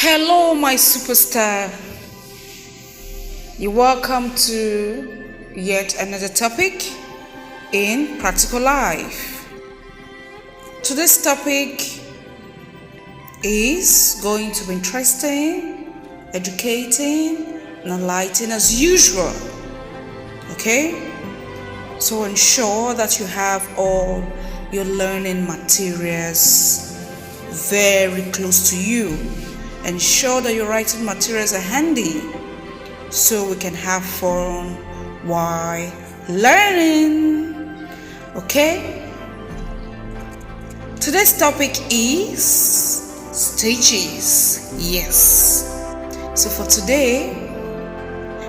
Hello, my superstar. You're welcome to yet another topic in practical life. Today's topic is going to be interesting, educating, and enlightening as usual. Okay? So ensure that you have all your learning materials very close to you. Ensure that your writing materials are handy so we can have fun while learning. Okay? Today's topic is stitches. Yes. So for today,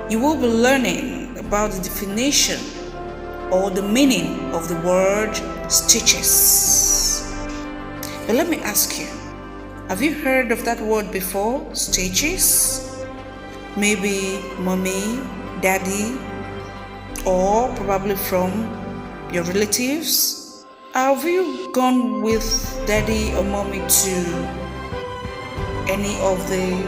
you will be learning about the definition or the meaning of the word stitches. But let me ask you, have you heard of that word before? Stitches? Maybe mommy, daddy, or probably from your relatives? Have you gone with daddy or mommy to any of the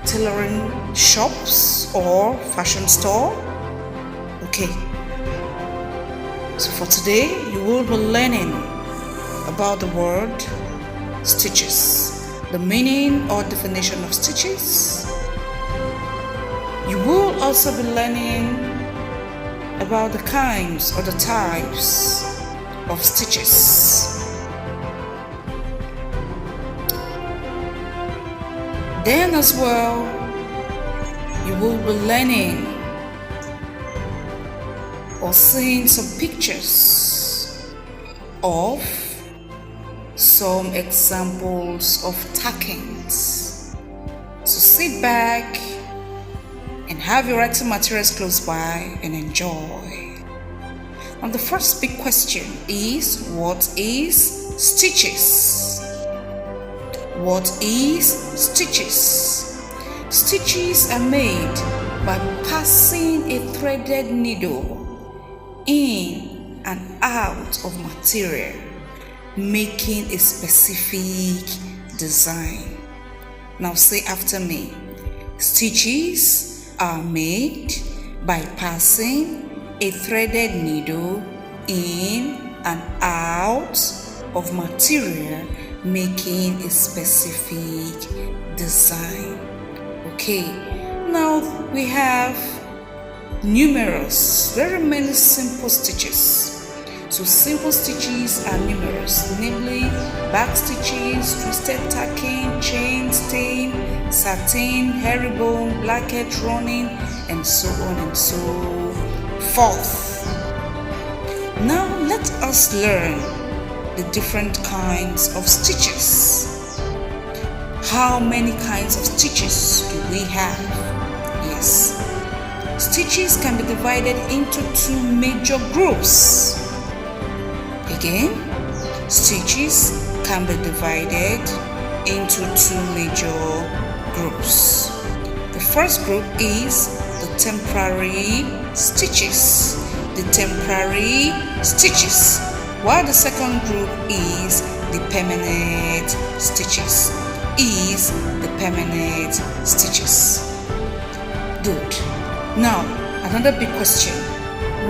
tailoring shops or fashion store? Okay. So for today, you will be learning about the word stitches, the meaning or definition of stitches. You will also be learning about the kinds or the types of stitches. Then as well, you will be learning or seeing some pictures of some examples of tackings. So sit back and have your writing materials close by and enjoy. Now the first big question is, what is stitches? What is stitches? Stitches are made by passing a threaded needle in and out of material, making a specific design. Now say after me. Stitches are made by passing a threaded needle in and out of material, making a specific design. Okay, now we have numerous, very many simple stitches. So simple stitches are numerous, namely back stitches, twisted tacking, chain stitch, satin, herringbone, blackhead running, and so on and so forth. Now let us learn the different kinds of stitches. How many kinds of stitches do we have? Yes. Stitches can be divided into two major groups. Again, stitches can be divided into two major groups. The first group is the temporary stitches. The temporary stitches. While the second group is the permanent stitches. The permanent stitches. Good. Now, another big question.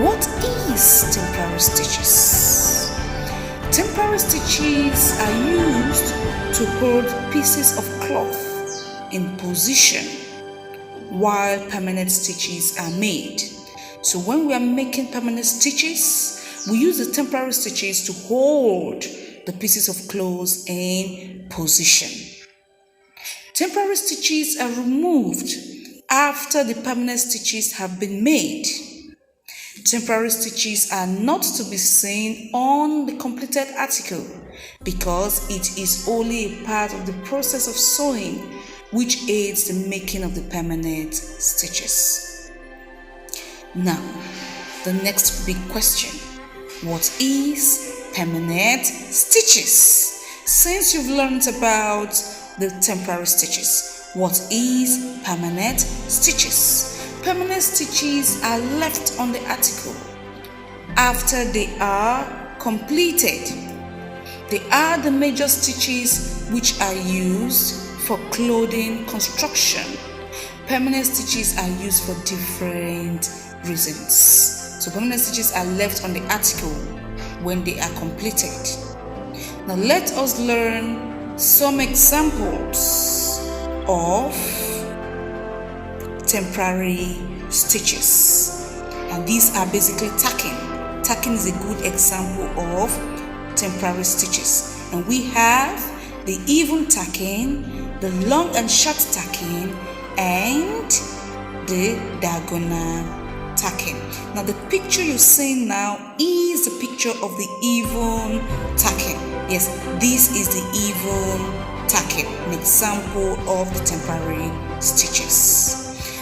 What is temporary stitches? Temporary stitches are used to hold pieces of cloth in position while permanent stitches are made. So when we are making permanent stitches, we use the temporary stitches to hold the pieces of cloth in position. Temporary stitches are removed after the permanent stitches have been made. Temporary stitches are not to be seen on the completed article because it is only a part of the process of sewing which aids the making of the permanent stitches. Now, the next big question. What is permanent stitches? Since you've learned about the temporary stitches, what is permanent stitches? Permanent stitches are left on the article after they are completed. They are the major stitches which are used for clothing construction. Permanent stitches are used for different reasons. So permanent stitches are left on the article when they are completed. Now let us learn some examples of temporary stitches. And these are basically tacking. Tacking is a good example of temporary stitches. And we have the even tacking, the long and short tacking, and the diagonal tacking. Now the picture you're seeing now is the picture of the even tacking. Yes, this is the even tacking, an example of the temporary stitches.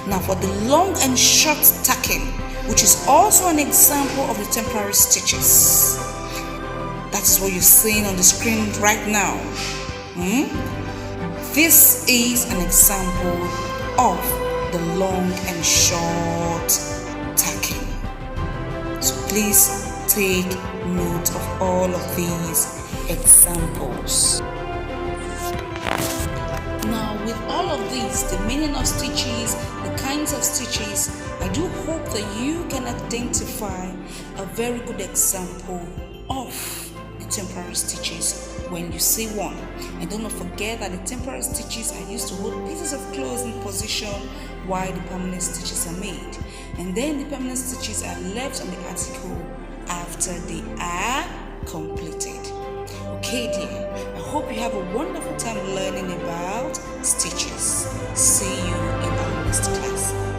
Now for the long and short tacking, which is also an example of the temporary stitches. That is what you're seeing on the screen right now. This is an example of the long and short tacking. So please take note of all of these examples. Now with all of these, the meaning of stitches, the kinds of stitches, I do hope that you can identify a very good example of the temporary stitches when you see one. And don't forget that the temporary stitches are used to hold pieces of clothes in position while the permanent stitches are made. And then the permanent stitches are left on the article after they are completed. Okay dear, I hope you have a wonderful time learning about stitches. See you in our next class.